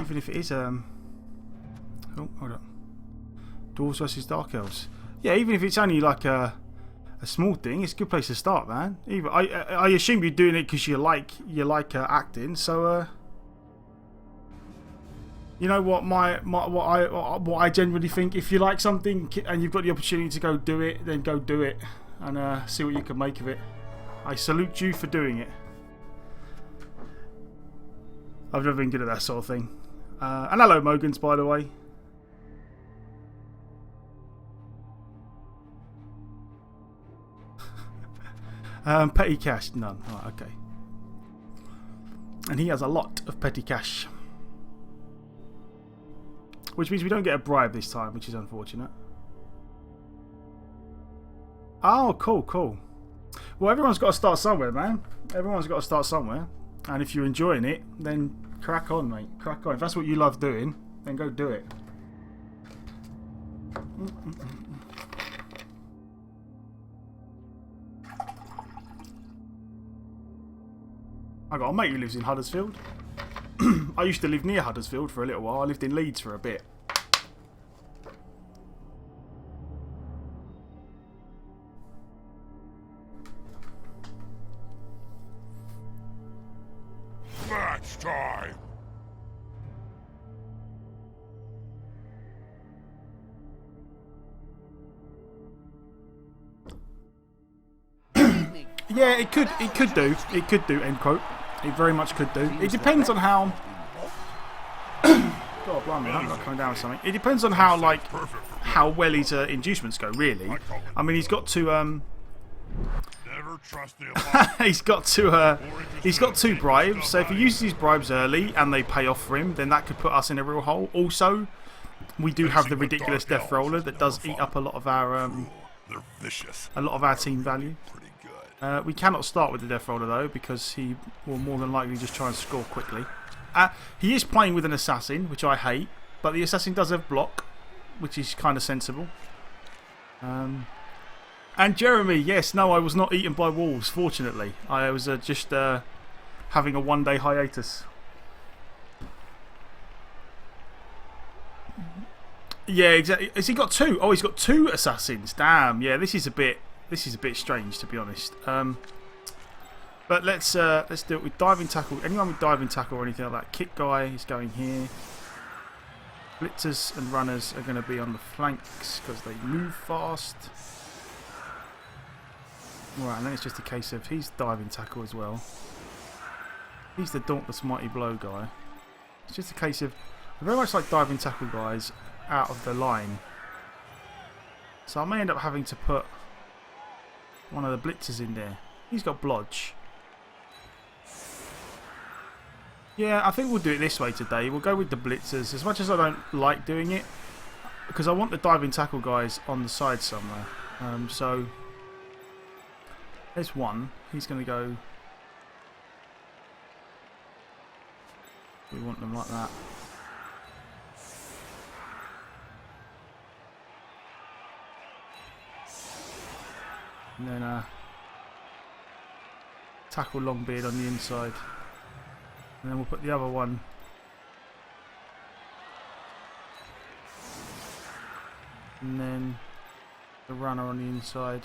Even if it is oh, hold on. Dwarves versus Dark Elves. Yeah, even if it's only like a small thing, it's a good place to start, man. Even I assume you're doing it because you like acting. So you know what what I generally think. If you like something and you've got the opportunity to go do it, then go do it and see what you can make of it. I salute you for doing it. I've never been good at that sort of thing. And hello, Mogans, by the way. Petty cash, none. Right, okay. And he has a lot of petty cash. Which means we don't get a bribe this time, which is unfortunate. Oh, cool, cool. Well, everyone's got to start somewhere, man. Everyone's got to start somewhere. And if you're enjoying it, then crack on, mate. Crack on. If that's what you love doing, then go do it. I got a mate who lives in Huddersfield. I used to live near Huddersfield for a little while. I lived in Leeds for a bit. Match time. Yeah, it could do. It could do, end quote. It very much could do. It depends on how... God, blimey, I'm not coming down with something. It depends on how, like, how well his inducements go, really. I mean, he's got to... Never trust the he's got two bribes, so if he uses his bribes early and they pay off for him, then that could put us in a real hole. Also, we do have the ridiculous Death Roller that does eat up a lot of our team value. We cannot start with the Death Roller though, because he will more than likely just try and score quickly. He is playing with an assassin, which I hate, but the assassin does have block, which is kind of sensible. And Jeremy, yes, no, I was not eaten by wolves, fortunately. I was just having a one-day hiatus. Yeah, exactly. Has he got two? Oh, he's got two assassins. Damn. Yeah, this is a bit strange, to be honest. But let's do it with diving tackle. Anyone with diving tackle or anything like that. Kick guy is going here. Blitzers and runners are going to be on the flanks because they move fast. Right, and then it's just a case of he's diving tackle as well. He's the Dauntless Mighty Blow guy. It's just a case of I very much like diving tackle guys out of the line. So I may end up having to put one of the blitzers in there. He's got blodge. Yeah, I think we'll do it this way today. We'll go with the blitzers. As much as I don't like doing it, because I want the diving tackle guys on the side somewhere. So there's one. He's going to go. We want them like that. And then tackle Longbeard on the inside. And then we'll put the other one and then the runner on the inside.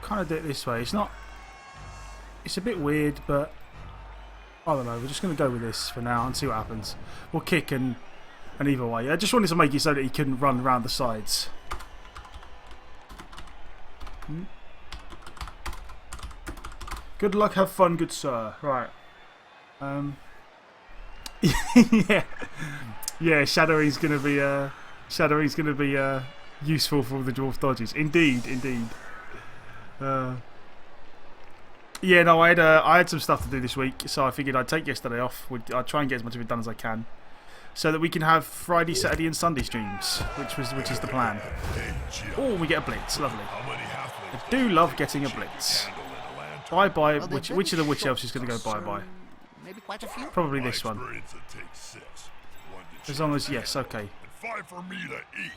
Kind of do it this way. It's not. It's a bit weird, but I don't know. We're just going to go with this for now and see what happens. We'll kick and either way. I just wanted to make it so that he couldn't run around the sides. Good luck, have fun, good sir. Right. Yeah, Shadowy's gonna be useful for the dwarf dodges. Indeed, indeed. Yeah, no, I had some stuff to do this week, so I figured I'd take yesterday off. I'd try and get as much of it done as I can, so that we can have Friday, Saturday, and Sunday streams, which is the plan. Oh, we get a blitz, lovely. I do love getting a blitz. Bye bye. Well, which of the witch elves is going to go bye bye? Maybe quite a few. Probably this one. As long as yes, okay. 5 for me to eat.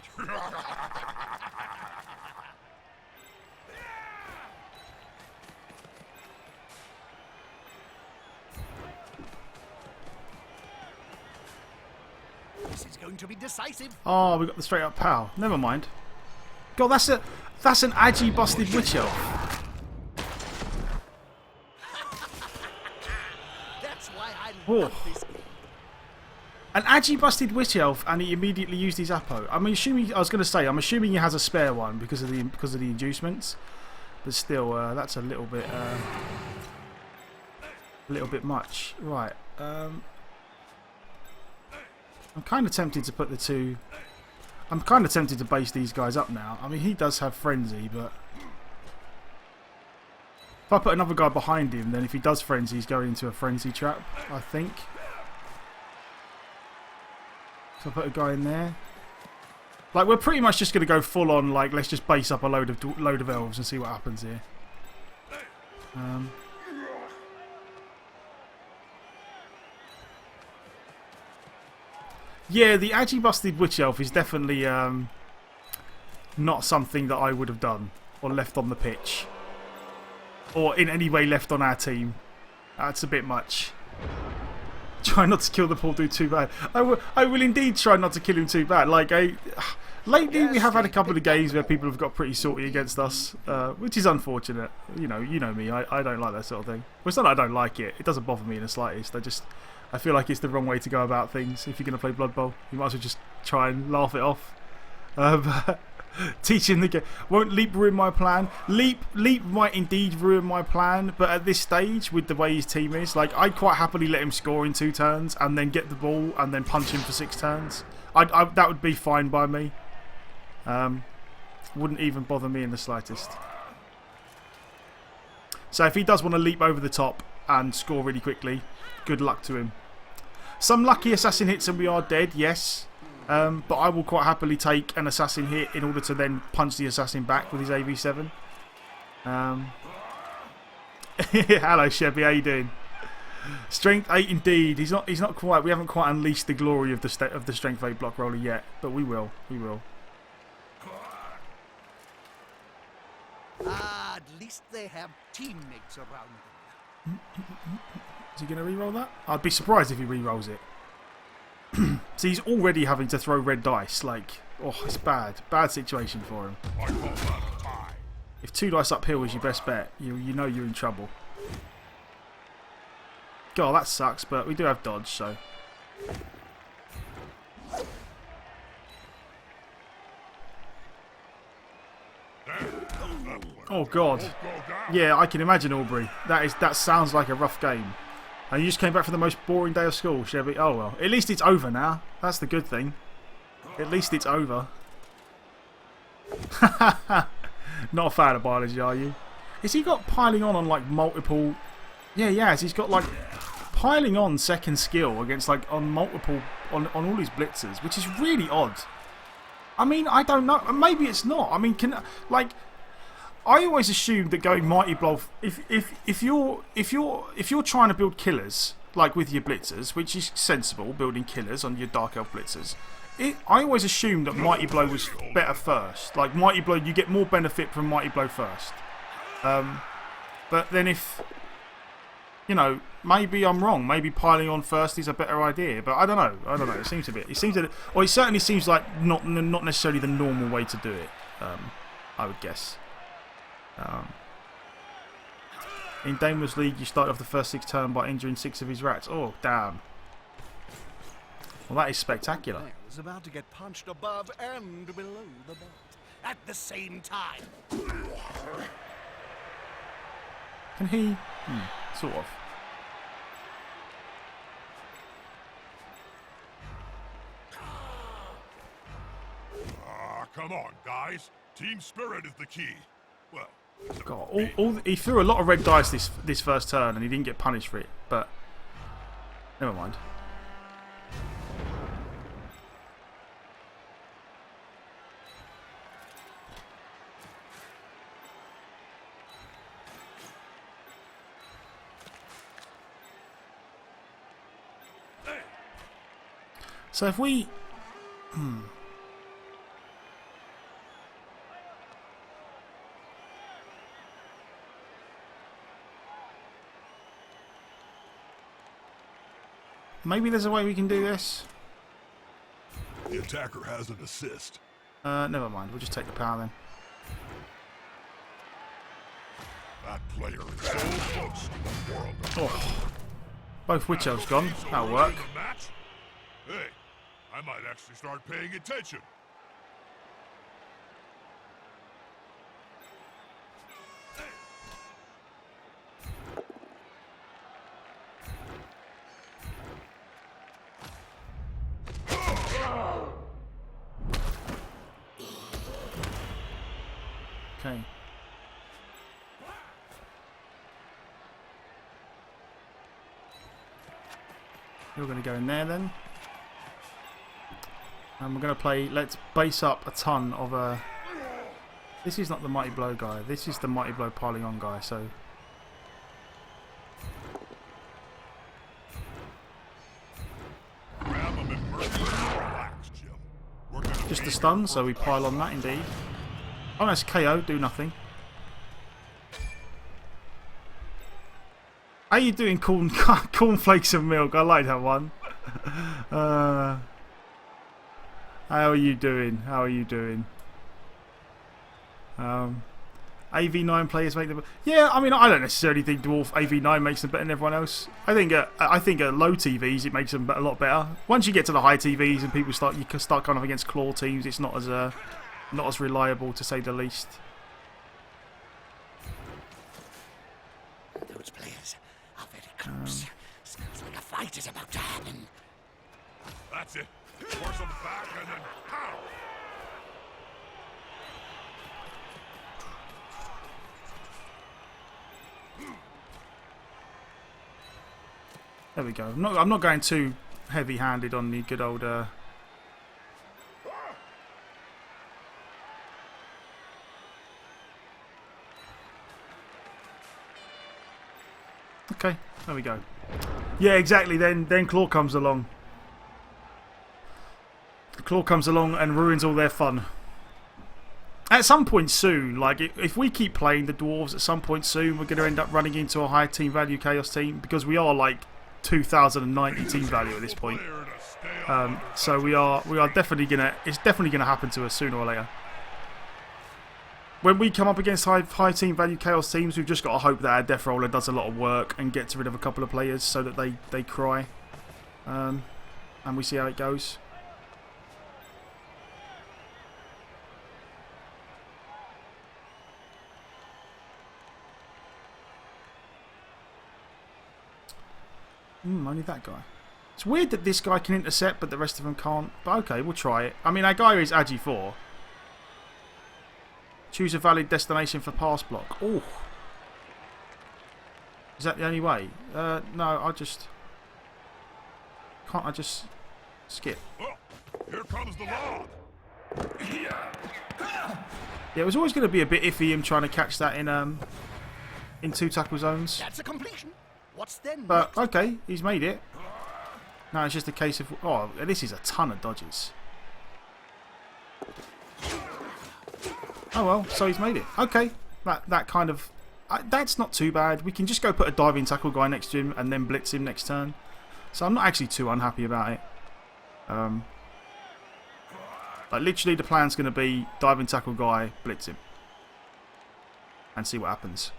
This is going to be decisive. Oh, we got the straight up pow. Never mind. God, that's an agi busted witch elf. That's why I Oh. love this game. An agi busted witch elf, and he immediately used his Apo. I'm assuming he has a spare one because of the inducements, but still, that's a little bit much. Right. I'm kind of tempted to put the two. I'm kind of tempted to base these guys up now. I mean, he does have frenzy, but if I put another guy behind him, then if he does frenzy, he's going into a frenzy trap, I think. So I put a guy in there. Like, we're pretty much just going to go full on, like, let's just base up a load of elves and see what happens here. Yeah, the agi busted witch elf is definitely not something that I would have done or left on the pitch. Or in any way left on our team. That's a bit much. Try not to kill the poor dude too bad. I will indeed try not to kill him too bad. Like, lately we have had a couple of games where people have got pretty salty against us, which is unfortunate. You know me. I don't like that sort of thing. Well, it's not that I don't like it. It doesn't bother me in the slightest. I feel like it's the wrong way to go about things. If you're going to play Blood Bowl, you might as well just try and laugh it off. Teaching the game. Won't Leap ruin my plan? Leap might indeed ruin my plan, but at this stage, with the way his team is, like, I'd quite happily let him score in 2 turns and then get the ball and then punch him for 6 turns. That would be fine by me. Wouldn't even bother me in the slightest. So if he does want to leap over the top and score really quickly, good luck to him. Some lucky assassin hits and we are dead, yes. But I will quite happily take an assassin hit in order to then punch the assassin back with his AV7. Hello Chevy, how you doing? Strength 8 indeed. He's not quite. We haven't quite unleashed the glory of the Strength 8 block roller yet, but we will. We will. At least they have teammates around them. Is he going to re-roll that? I'd be surprised if he re-rolls it. So he's already having to throw red dice. Like, oh, it's bad. Bad situation for him. I call that a tie. If 2 dice uphill is your best bet, you know you're in trouble. God, that sucks, but we do have dodge, so. Oh God. Yeah, I can imagine Aubrey. That sounds like a rough game. And you just came back from the most boring day of school, Chevy. Oh well. At least it's over now. That's the good thing. At least it's over. Not a fan of biology, are you? Has he got piling on like multiple? Yeah, he has. He's got like piling on second skill against like on multiple on all his blitzers, which is really odd. I mean, I don't know. Maybe it's not. I mean, I always assumed that going Mighty Blow, if you're trying to build killers like with your blitzers, which is sensible, building killers on your Dark Elf blitzers, I always assumed that Mighty Blow was better first. Like Mighty Blow, you get more benefit from Mighty Blow first. But then if maybe I'm wrong. Maybe piling on first is a better idea, but I don't know. It seems or it certainly seems like not necessarily the normal way to do it. I would guess. In Damer's League, you start off the first 6 turn by injuring 6 of his rats. Oh, damn. Well, that is spectacular. I was about to get punched above and below the belt at the same time. Can he? Sort of. Come on, guys. Team spirit is the key. Well, God, he threw a lot of red dice this first turn and he didn't get punished for it, but never mind. So if we... Maybe there's a way we can do this. The attacker has an assist. Never mind. We'll just take the power then. That player is so close to the world. Oh. Both Witch Elves gone. That'll work. Hey, I might actually start paying attention. Okay. You're going to go in there then. And we're going to play, let's base up a ton of this is not the Mighty Blow guy, this is the Mighty Blow piling on guy, so. Just a stun, so we pile on that indeed. Oh, nice KO, do nothing. How you doing, cornflakes and milk? I like that one. How are you doing? How are you doing? AV9 players make them. Yeah, I mean, I don't necessarily think Dwarf AV9 makes them better than everyone else. I think at low TVs it makes them a lot better. Once you get to the high TVs and people start kind of against claw teams, it's not as reliable, to say the least. Those players are very close. Smells like a fight is about to happen. That's it. Force them back and then pow! There we go. I'm not going too heavy-handed on the good old. Okay, there we go. Yeah, exactly. Then Claw comes along. Claw comes along and ruins all their fun. At some point soon, like if we keep playing the Dwarves, at some point soon we're going to end up running into a high team value Chaos team, because we are like 2090 team value at this point. So we are definitely gonna. It's definitely gonna happen to us sooner or later. When we come up against high team value Chaos teams, we've just got to hope that our Death Roller does a lot of work and gets rid of a couple of players so that they cry, and we see how it goes. Only that guy. It's weird that this guy can intercept but the rest of them can't. But okay, we'll try it. I mean, our guy is Agi 4. Choose a valid destination for pass block. Oh. Is that the only way? No, I'll just... Can't I just skip? Oh, here comes the lob. Yeah, it was always going to be a bit iffy him trying to catch that in 2 tackle zones. That's a completion. What's then? But okay, he's made it. Now it's just a case of... Oh, this is a ton of dodges. Oh well, so he's made it. Okay, that kind of... that's not too bad. We can just go put a diving tackle guy next to him and then blitz him next turn. So I'm not actually too unhappy about it. Like literally the plan's going to be diving tackle guy, blitz him. And see what happens.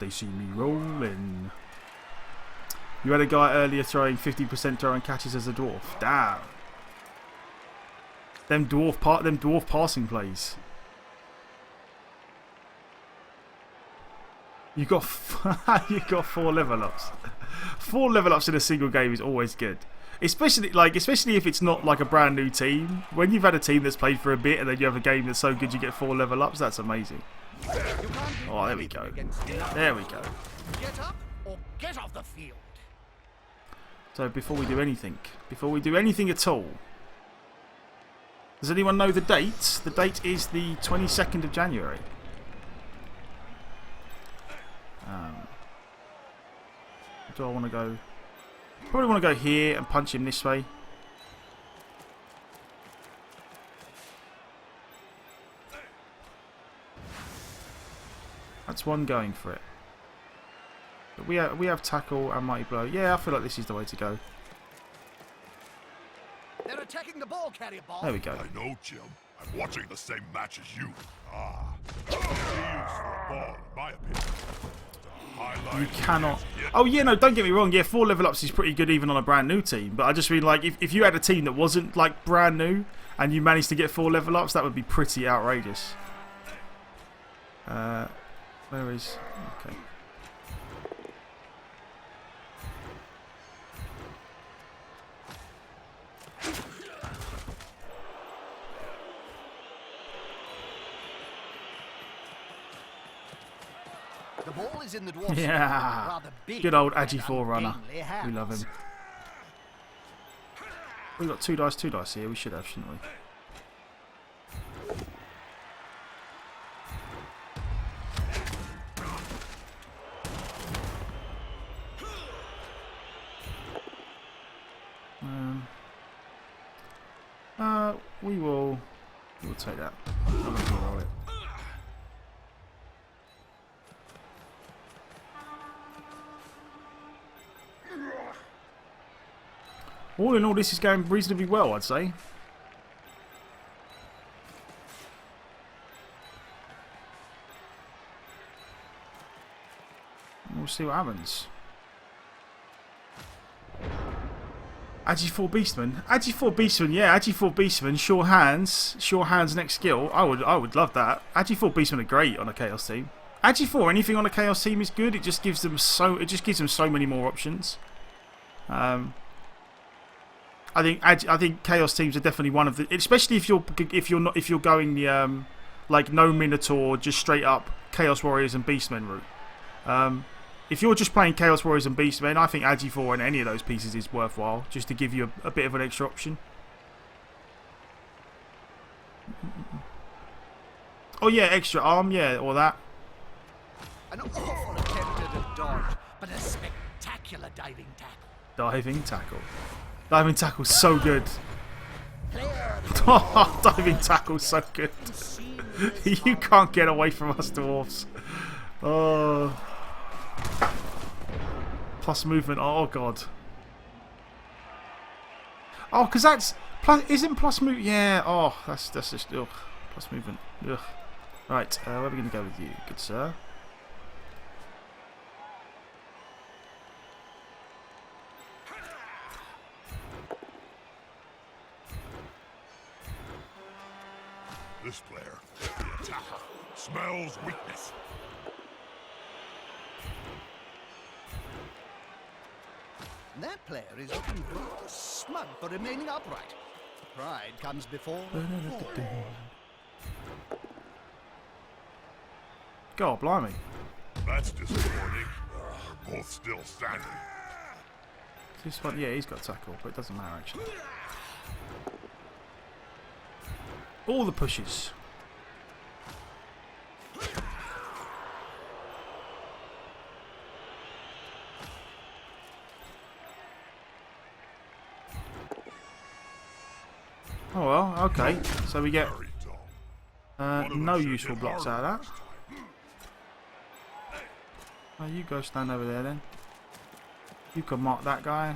They see me rolling. You had a guy earlier throwing 50% throwing catches as a dwarf. Damn. Them dwarf passing plays. You got 4 level ups. 4 level ups in a single game is always good. Especially if it's not like a brand new team. When you've had a team that's played for a bit and then you have a game that's so good you get 4 level ups, that's amazing. Oh, there we go. There we go. Get up or get off the field. So before we do anything at all, does anyone know the date? The date is the 22nd of January. Do I want to go? Probably want to go here and punch him this way. That's one going for it. But we have tackle and mighty blow. Yeah, I feel like this is the way to go. They're attacking the ball carrier, Bob. There we go. I know, Jim. I'm watching the same match as you. The use for a ball, in my opinion. You cannot. Oh yeah, no, don't get me wrong. Yeah, 4 level ups is pretty good even on a brand new team. But I just mean like if you had a team that wasn't like brand new and you managed to get 4 level ups, that would be pretty outrageous. Where is? Okay. The ball is in the Dwarf. Yeah. Rather big Good old and Agi 4 runner. ungainly hands. We love him. We've got 2 dice here. We should have, shouldn't we? We'll take that. I'm going to roll it. All in all, this is going reasonably well, I'd say. We'll see what happens. Agi 4 Beastman. Agi 4 Beastman, yeah, Agi 4 Beastman, sure hands next skill. I would love that. Agi 4 Beastman are great on a Chaos team. Agi 4, anything on a Chaos team is good. It just gives them so many more options. I think Chaos teams are definitely one of the, especially if you're going the like no Minotaur, just straight up Chaos Warriors and Beastmen route. If you're just playing Chaos Warriors and Beastmen, I think Agi 4 and any of those pieces is worthwhile, just to give you a bit of an extra option. Oh yeah, extra arm, yeah, or that. An awful attempt at a dodge, but a spectacular diving tackle. Diving tackle. Diving tackle's so good. Oh, diving tackle's so good. You can't get away from us, Dwarfs. Oh. Plus movement. Oh god. Oh, because that's plus. Isn't plus move? Yeah. Oh, that's just ugh. Plus movement. Ugh. Right. Where are we going to go with you, good sir? This player, the attacker, smells weakness. that player is looking rather smug for remaining upright. Pride comes before fall. God, blimey. That's disappointing. They're both still standing. This one, yeah, he's got tackle, but it doesn't matter actually. All the pushes. Oh well, okay. So we get no useful blocks out of that. Oh, you go stand over there then. You can mark that guy.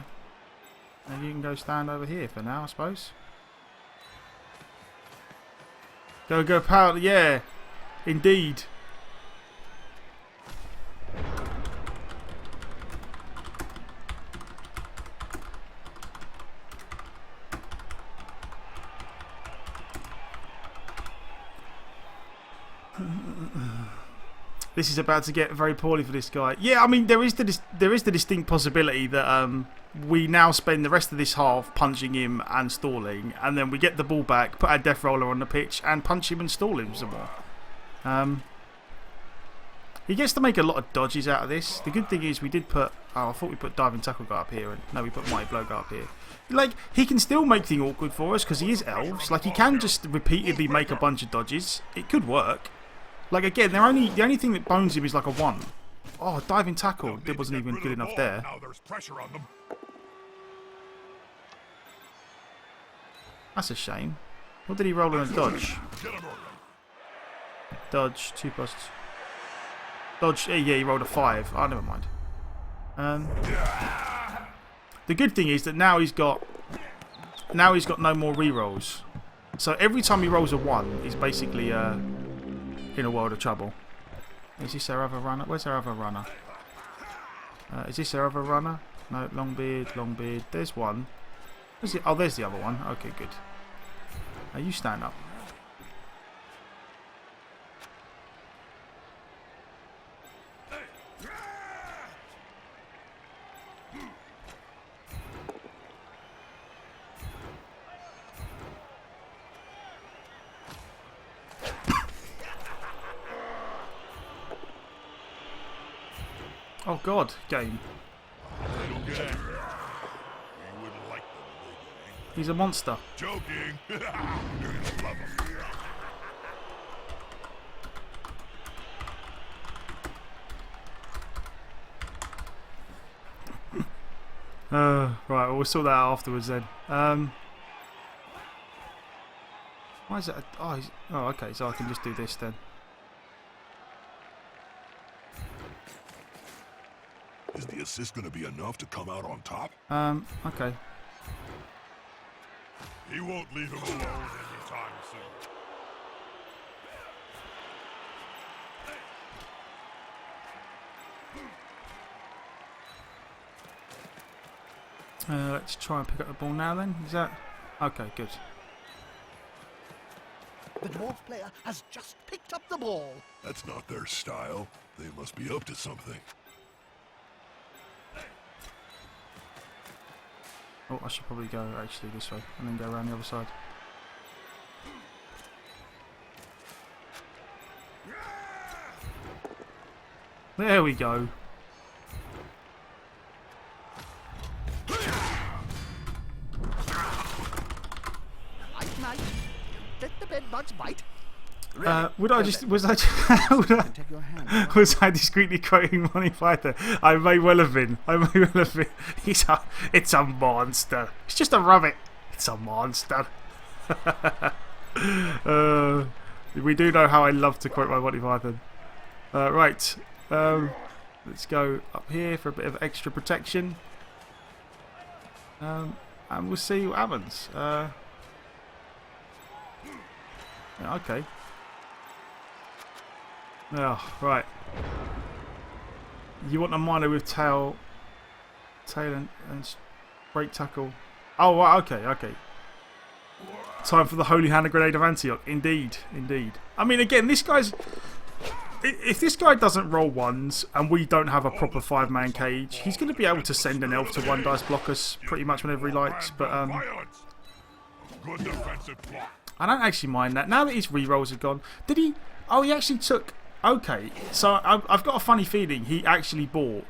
And you can go stand over here for now, I suppose. Go power, yeah. Indeed. This is about to get very poorly for this guy. Yeah, I mean there is the distinct possibility that we now spend the rest of this half punching him and stalling, and then we get the ball back, put our death roller on the pitch, and punch him and stall him some more. He gets to make a lot of dodges out of this. The good thing is we did put. Oh, I thought we put diving tackle guy up here, and no, we put mighty blow guy up here. Like he can still make things awkward for us because he is elves. Like he can just repeatedly make a bunch of dodges. It could work. Like again, the only thing that bones him is like a 1. Oh, diving tackle. It wasn't even good enough there. Now there's pressure on them. That's a shame. What did he roll in a dodge? Dodge 2+. Dodge. Yeah, he rolled a 5. Oh, never mind. The good thing is that now he's got no more rerolls. So every time he rolls a 1, he's basically in a world of trouble. Is this our other runner? Where's our other runner? Is this our other runner? No, Longbeard, Longbeard. There's one. Where's it? Oh, there's the other one. Okay, good. You stand up. Oh God, game. He's a monster. Joking. You're gonna love him. Right, well, we'll sort that out afterwards then. Why is it? Oh, okay, so I can just do this then. Is the assist gonna be enough to come out on top? Okay. He won't leave him alone anytime soon. Let's try and pick up the ball now then. Is that... Okay, good. The dwarf player has just picked up the ball. That's not their style. They must be up to something. Oh, I should probably go actually this way and then go around the other side. There we go. Night, night. Let the bed bugs bite. Was I discreetly quoting Monty Python? I may well have been. It's a monster. It's just a rabbit. It's a monster. We do know how I love to quote my Monty Python. Right. Let's go up here for a bit of extra protection. And we'll see what happens. Yeah, okay. Oh, right. You want a miner with tail and break tackle. Oh, right, okay. Time for the Holy Hand Grenade of Antioch. Indeed. I mean, again, this guy's... If this guy doesn't roll 1s and we don't have a proper 5-man cage, he's going to be able to send an elf to 1-dice block us pretty much whenever he likes. But Good defensive block. I don't actually mind that. Now that his rerolls are gone, did he? Oh, he actually took. Okay, so I've got a funny feeling he actually bought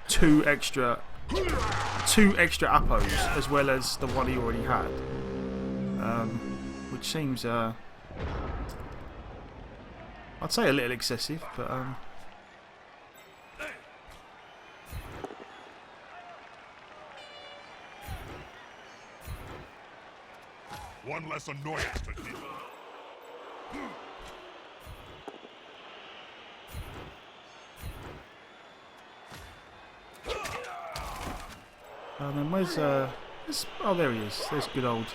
two extra appos as well as the one he already had, which seems I'd say a little excessive, but one less annoyance to deal with. and then where's oh, there he is. There's good old.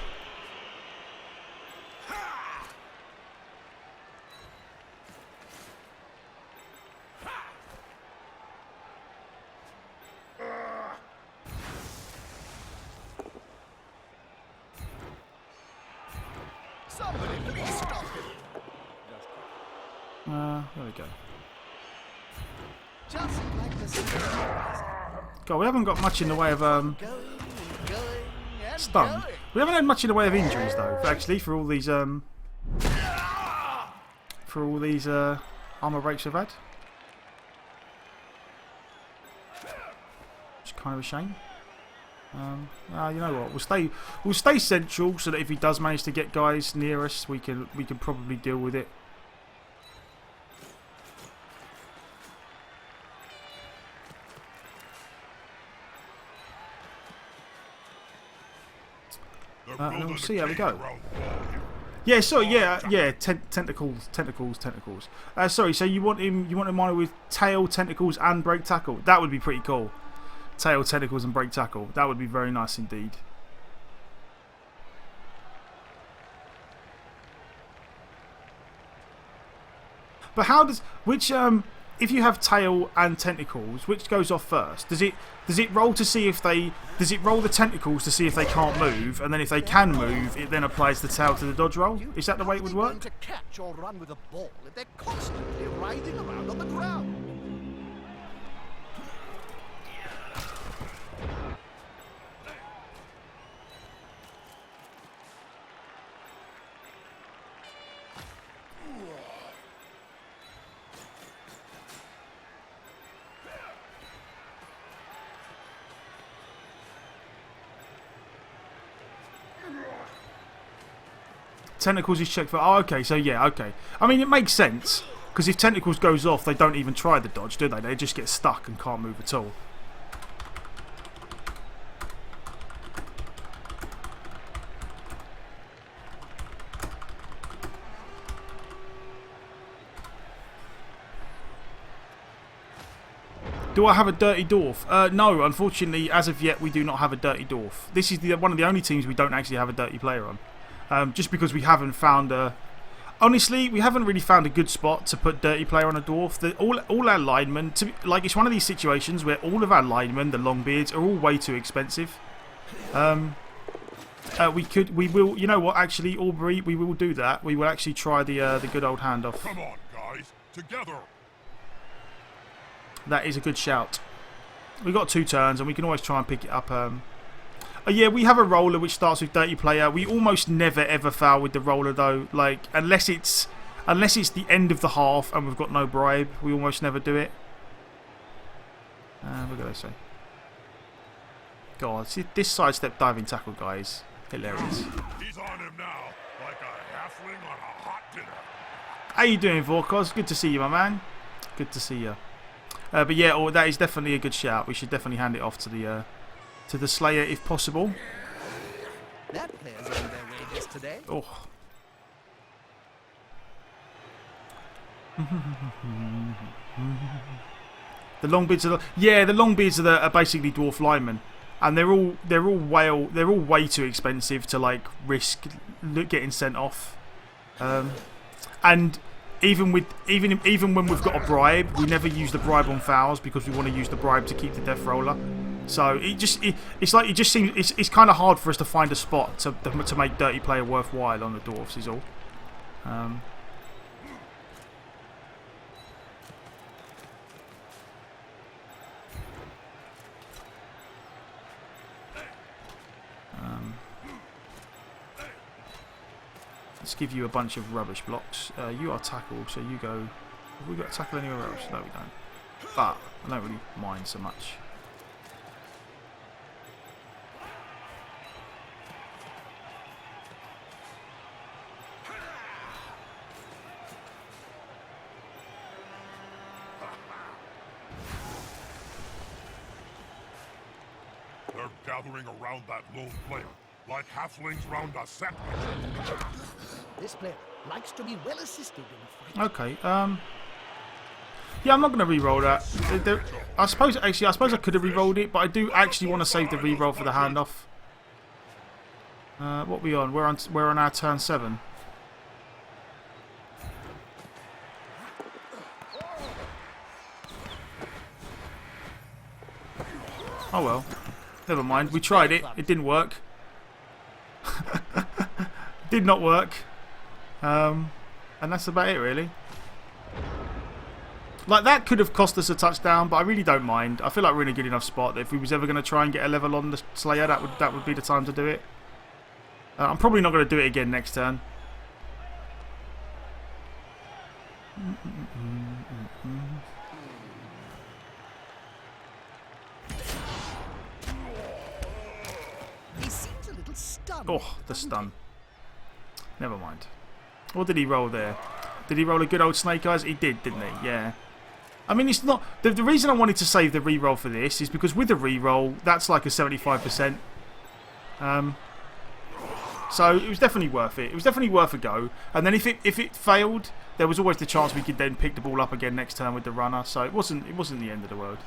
Somebody please stop him. There we go. Just like the sun. God, we haven't got much in the way of Going, stun. We haven't had much in the way of injuries though, actually, for all these armor breaks we've had. It's kind of a shame. You know what? We'll stay central so that if he does manage to get guys near us, we can probably deal with it. And we'll see how we go. Yeah, sorry, yeah. Tentacles. Sorry, so you want him miner with tail, tentacles, and break tackle? That would be pretty cool. tail, tentacles, and break tackle. That would be very nice indeed. But how does if you have tail and tentacles, which goes off first? Does it roll to see if does it roll the tentacles to see if they can't move, and then if they can move, it then applies the tail to the dodge roll? Is that the way it would work? To catch or run with a ball if they're constantly riding around on the ground. Tentacles is checked for. Oh, okay. So yeah, okay. I mean, it makes sense because if tentacles goes off, they don't even try the dodge, do they? They just get stuck and can't move at all. Do I have a dirty dwarf? No, unfortunately, as of yet, we do not have a dirty dwarf. This is one of the only teams we don't actually have a dirty player on. Just because we haven't found a... Honestly, we haven't really found a good spot to put dirty player on a dwarf. All our linemen... it's one of these situations where all of our linemen, the longbeards, are all way too expensive. We will... You know what, actually, Aubrey, we will do that. We will actually try the good old handoff. Come on, guys. Together. That is a good shout. We've got 2 turns, and we can always try and pick it up... yeah, we have a roller which starts with dirty player. We almost never ever foul with the roller though. Like unless it's the end of the half and we've got no bribe, we almost never do it. What do they say? God, see, this sidestep diving tackle guy is hilarious. He's on him now, like a halfling on a hot dinner. How you doing, Vorkos? Good to see you, my man. Good to see you. But yeah, that is definitely a good shout. We should definitely hand it off to the Slayer if possible. That player's on their wages today. Oh. The Longbeards are the Longbeards are basically dwarf linemen, and they're all way too expensive to like risk getting sent off. And even when we've got a bribe, we never use the bribe on fouls because we want to use the bribe to keep the death roller. So it just seems it's kind of hard for us to find a spot to make dirty player worthwhile on the dwarfs is all. Let's give you a bunch of rubbish blocks. You are tackle, so you go. Have we got tackle anywhere else? No, we don't. But I don't really mind so much. They're gathering around that lone player, like halflings round a sandwich. This player likes to be well assisted in a fight. Okay. Yeah, I'm not going to re-roll that. I suppose I could have re-rolled it, but I do actually want to save the re-roll for the handoff. What are we on? We're on our turn 7. Oh well. Never mind. We tried it. It didn't work. Did not work. And that's about it, really. Like, that could have cost us a touchdown, but I really don't mind. I feel like we're in a good enough spot that if we was ever going to try and get a level on the Slayer, that would be the time to do it. I'm probably not going to do it again next turn. He seems a little stunned. Oh, the stun. Never mind. What did he roll there? Did he roll a good old Snake Eyes? He did, didn't he? Yeah. I mean, it's not... The reason I wanted to save the reroll for this is because with the reroll, that's like a 75%. So it was definitely worth it. It was definitely worth a go. And then if it failed, there was always the chance we could then pick the ball up again next turn with the runner. So it wasn't the end of the world.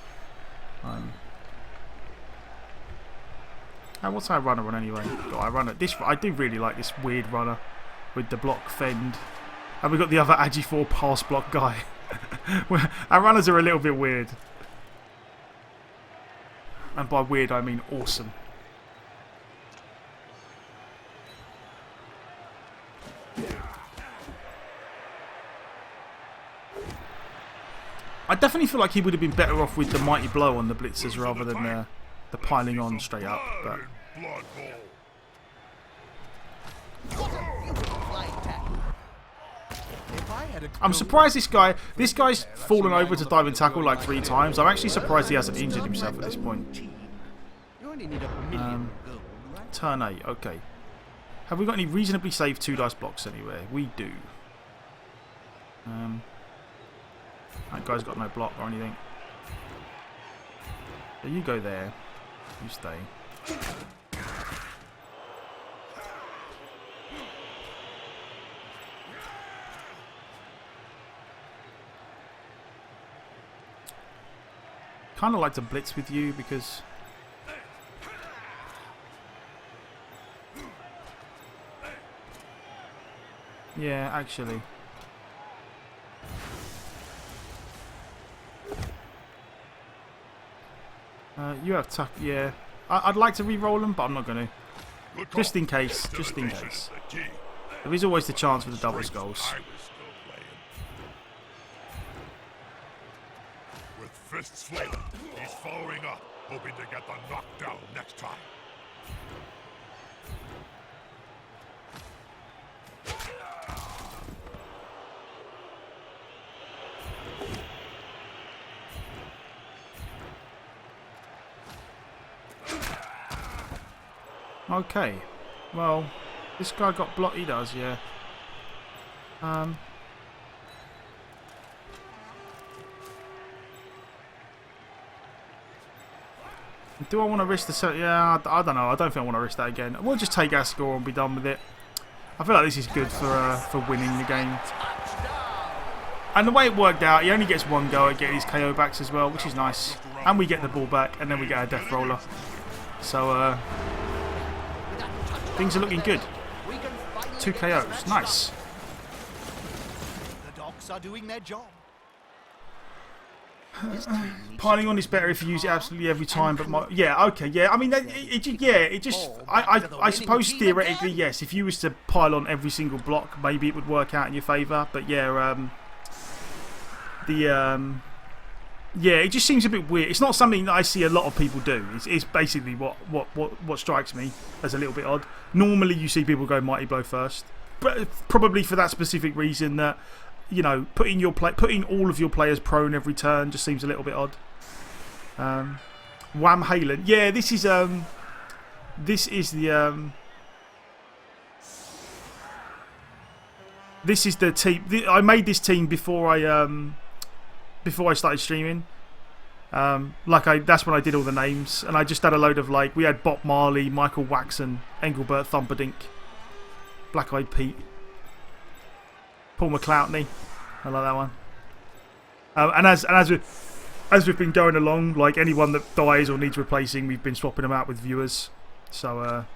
What's our runner on anyway? I do really like this weird runner with the block fend. And we've got the other Agi4 pass block guy. Our runners are a little bit weird. And by weird I mean awesome. I definitely feel like he would have been better off with the mighty blow on the blitzers rather than the piling on straight up. But I'm surprised this guy's fallen over to dive and tackle like 3 times. I'm actually surprised he hasn't injured himself at this point. Turn 8, okay. Have we got any reasonably safe 2 dice blocks anywhere? We do. That guy's got no block or anything. So you go there. You stay. Kind of like to blitz with you because yeah, actually. You have tuck. Yeah, I'd like to re-roll them, but I'm not going to. Just in case. Just in case. There is always the chance for the double skulls. With fists flailing, he's following up, hoping to get the knockdown next time. Okay, well, this guy got blocked. He does, yeah. Do I want to risk the set? Yeah, I don't know. I don't think I want to risk that again. We'll just take our score and be done with it. I feel like this is good for winning the game. And the way it worked out, he only gets 1 go at getting his KO backs as well, which is nice. And we get the ball back, and then we get our death roller. So, things are looking good. 2 KOs. Nice. The dogs are doing their job. Piling on is better if you use it absolutely every time, but yeah, okay, yeah. I mean, I suppose theoretically, yes. If you was to pile on every single block, maybe it would work out in your favour. But yeah, yeah, it just seems a bit weird. It's not something that I see a lot of people do. It's basically what strikes me as a little bit odd. Normally, you see people go mighty blow first, but probably for that specific reason that, you know, putting all of your players prone every turn just seems a little bit odd. Wham Halen, yeah, this is the team. I made this team before I started streaming. That's when I did all the names, and I just had a load of we had Bob Marley, Michael Waxon, Engelbert Thumperdinck, Black Eyed Pete, Paul McCloutney. I like that one. And as we've been going along, like anyone that dies or needs replacing, we've been swapping them out with viewers. So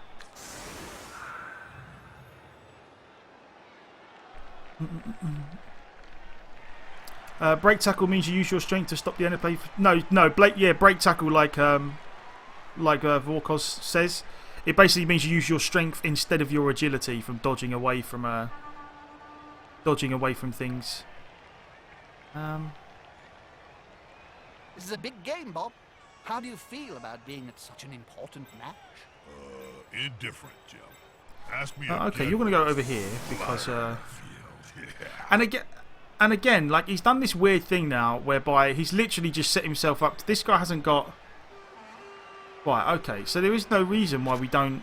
break tackle means you use your strength to stop the enemy. Break tackle like Vorkos says. It basically means you use your strength instead of your agility from dodging away from things. This is a big game, Bob. How do you feel about being at such an important match? Indifferent, Jim. Ask me okay, you're going to go over here because and again, like, he's done this weird thing now whereby he's literally just set himself up. This guy hasn't got... Right, okay, so there is no reason why we don't...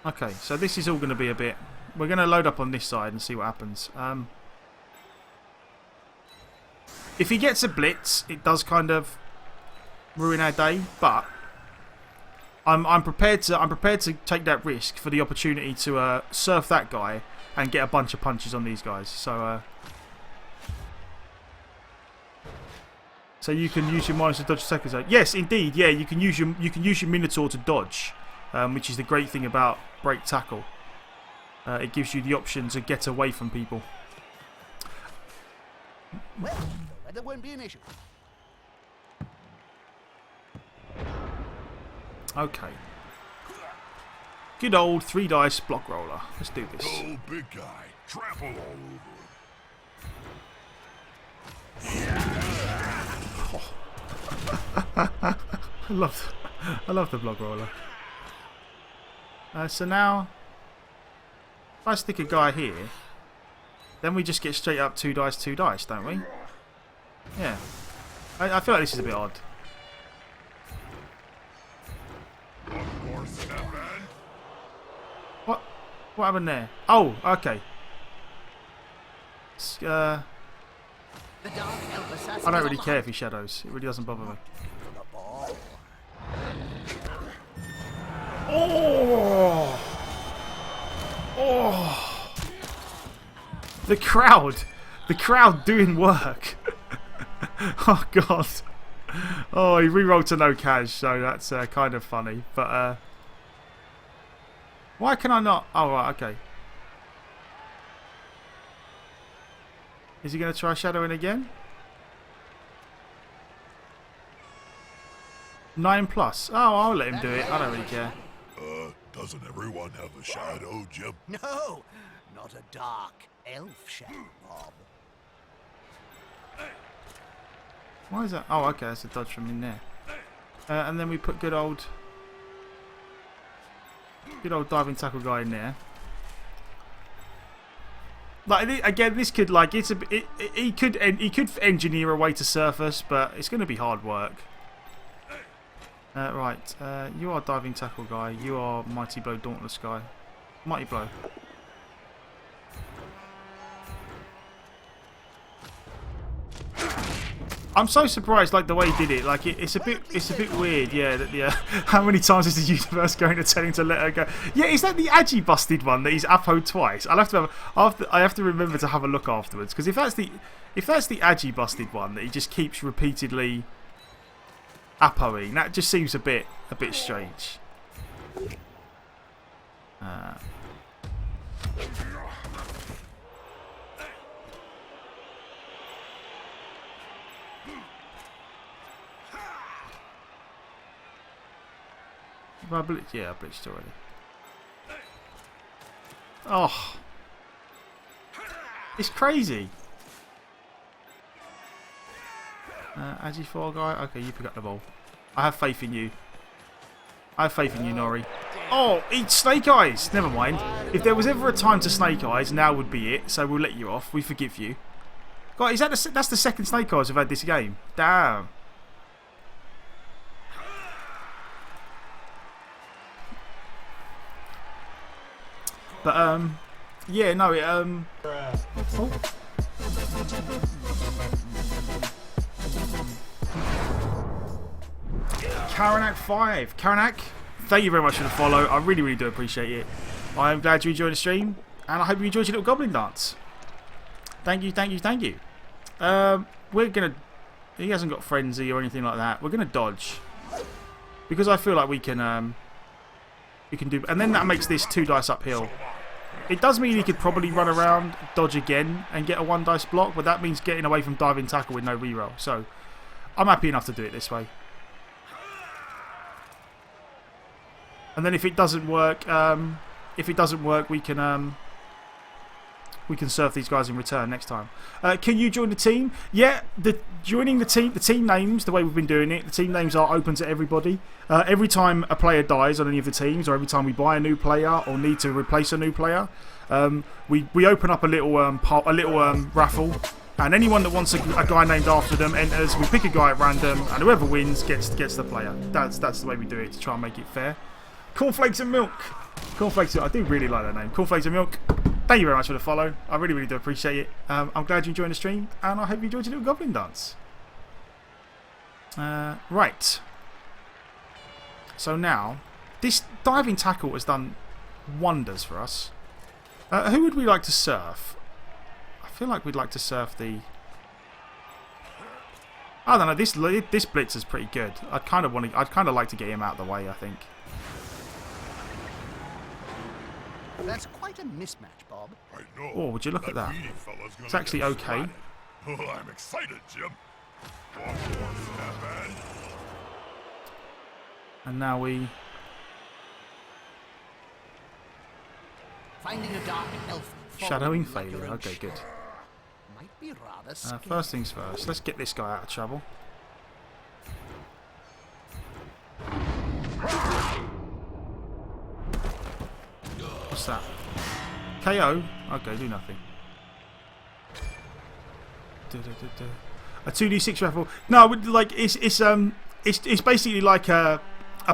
Okay, so this is all going to be a bit... We're going to load up on this side and see what happens. If he gets a blitz, it does kind of ruin our day, but I'm prepared to take that risk for the opportunity to surf that guy and get a bunch of punches on these guys. So So you can use your minus to dodge seconds. Yes, indeed. Yeah, you can use your Minotaur to dodge, which is the great thing about break tackle. It gives you the option to get away from people. Well, there won't be an issue. Okay. Good old 3 dice block roller. Let's do this. Go, big guy. Trample all over I love the block roller. So now, if I stick a guy here, then we just get straight up 2 dice, don't we? Yeah. I feel like this is a bit odd. What happened there? Oh, okay. I don't really care if he shadows. It really doesn't bother me. Oh! Oh! The crowd doing work. Oh god. Oh, he re-rolled to no cash, so that's kind of funny. But why can I not? Oh right, okay. Is he going to try shadowing again? 9+. Oh, I'll let him do it. I don't really care. Doesn't everyone have a shadow, Jim? No, not a dark elf shadow, Bob. Why is that? Oh, okay, that's a dodge from in there. And then we put good old diving tackle guy in there. Like again, this could he could engineer a way to surface, but it's going to be hard work. Right, you are diving tackle guy. You are mighty blow dauntless guy. Mighty blow. I'm so surprised, like the way he did it. Like it's a bit weird. Yeah, that how many times is the universe going to tell him to let her go? Yeah, is that the Agi busted one that he's apoed twice? I have to remember to have a look afterwards, because if that's the Agi busted one that he just keeps repeatedly apoing, that just seems a bit strange. I blitzed already. Oh, it's crazy. Agi 4 guy. Okay, you pick up the ball. I have faith in you. I have faith in you, Nori. Oh, eat Snake Eyes. Never mind. If there was ever a time to Snake Eyes, now would be it. So we'll let you off. We forgive you. God, that's the second Snake Eyes we've had this game. Damn. But yeah, no, it oh. Karanak 5. Karanak, thank you very much for the follow. I really, really do appreciate it. I am glad you enjoyed the stream, and I hope you enjoyed your little goblin dance. Thank you, thank you, thank you. We're gonna. He hasn't got frenzy or anything like that. We're gonna dodge because I feel like we can do, and then that makes this 2 dice uphill. It does mean he could probably run around, dodge again, and get a 1 dice block, but that means getting away from diving tackle with no reroll. So I'm happy enough to do it this way. And then if it doesn't work, we can serve these guys in return next time. Can you join the team? Yeah, joining the team names, the way we've been doing it, the team names are open to everybody. Every time a player dies on any of the teams, or every time we buy a new player or need to replace a new player, we open up a little raffle, and anyone that wants a guy named after them enters. We pick a guy at random, and whoever wins gets the player. That's the way we do it to try and make it fair. Cornflakes and milk. Cornflakes. I do really like that name. Cornflakes and milk. Thank you very much for the follow. I really, really do appreciate it. I'm glad you enjoyed the stream, and I hope you enjoyed your little goblin dance. Right. So now, this diving tackle has done wonders for us. Who would we like to surf? I feel like we'd like to surf the I don't know. This blitz is pretty good. I'd kind of like to get him out of the way. I think. That's quite a mismatch, Bob. I know. Oh, would you look at that? meaty fella's gonna It's actually get okay. spotted. Oh, I'm excited, Jim. One more step in. And now we. Finding a dark elf. Shadowing following failure. like Okay, good. might be rather scary. First things first. Let's get this guy out of trouble. What's that? KO? Okay, do nothing. A 2d6 raffle. No, like it's basically like a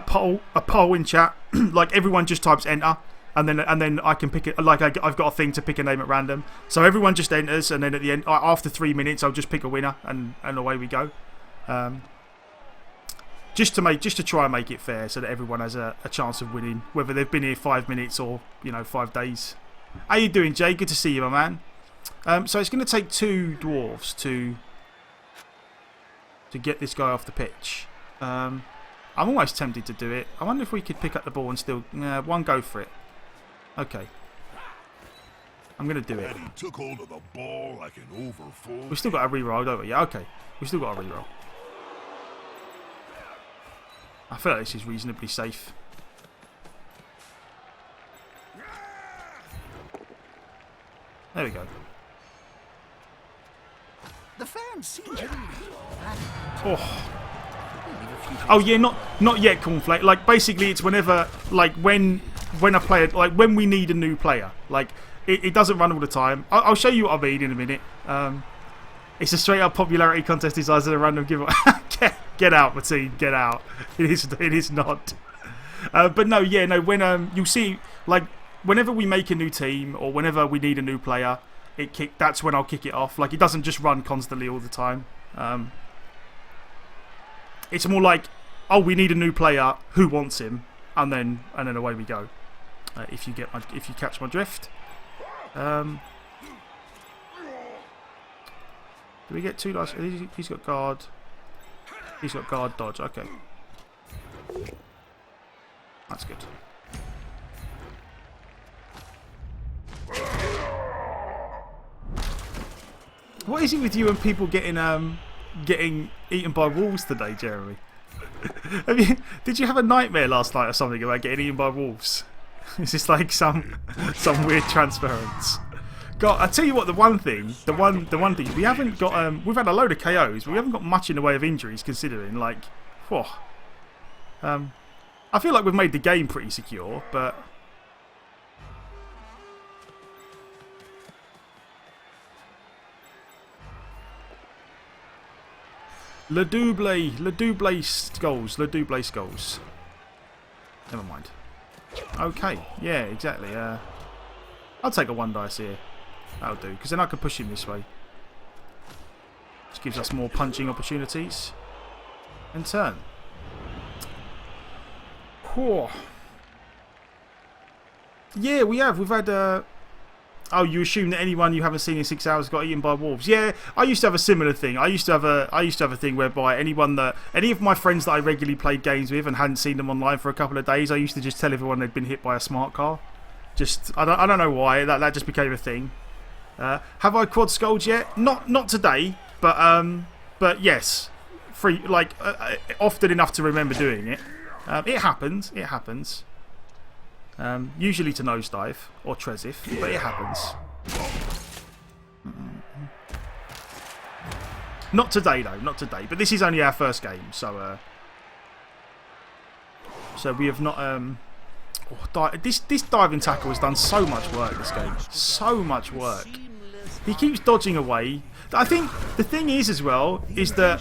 poll in chat. Like everyone just types enter, and then I can pick it. Like I've got a thing to pick a name at random. So everyone just enters, and then at the end, after 3 minutes, I'll just pick a winner, and away we go. Just to try and make it fair, so that everyone has a chance of winning, whether they've been here 5 minutes or 5 days. How you doing, Jay? Good to see you, my man. So it's going to take 2 dwarves to get this guy off the pitch. I'm almost tempted to do it. I wonder if we could pick up the ball and still one go for it. Okay, I'm going to do it. And he took hold of the ball like an overfull. We've still got a reroll, don't we? Yeah, okay. We've still got a reroll. I feel like this is reasonably safe. There we go. The fans seem to be Oh yeah, not yet, Cornflake. Like basically, it's whenever, like when a player, like when we need a new player. Like it doesn't run all the time. I'll show you what I mean in a minute. It's a straight up popularity contest designed as a random giveaway. Get out, Mateen, get out. It is not. But no, yeah, no. When you'll see, like whenever we make a new team or whenever we need a new player, that's when I'll kick it off. Like it doesn't just run constantly all the time. It's more like, oh, we need a new player. Who wants him? And then away we go. If you catch my drift. Do we get 2 dice? He's got guard. He's got guard dodge. Okay, that's good. What is it with you and people getting eaten by wolves today, Jeremy? Did you have a nightmare last night or something about getting eaten by wolves? Is this like some weird transference? God, I tell you what, the one thing we haven't got. We've had a load of KOs, but we haven't got much in the way of injuries. Considering, like, whew. I feel like we've made the game pretty secure, but. Le double skulls. Never mind. Okay, yeah, exactly. I'll take a 1 dice here. That'll do, because then I can push him this way. This gives us more punching opportunities. And turn. Whew. Yeah, we have. We've had. Oh, you assume that anyone you haven't seen in 6 hours got eaten by wolves? Yeah, I used to have a similar thing. I used to have a thing whereby any of my friends that I regularly played games with and hadn't seen them online for a couple of days, I used to just tell everyone they'd been hit by a smart car. I don't know why that just became a thing. Have I quad sculled yet? Not today, but yes, often enough to remember doing it. It happens. It happens. Usually to nosedive or tresif, but it happens. Not today though, not today. But this is only our first game, so we have not. This diving tackle has done so much work this game, so much work. He keeps dodging away. I think the thing is as well is that.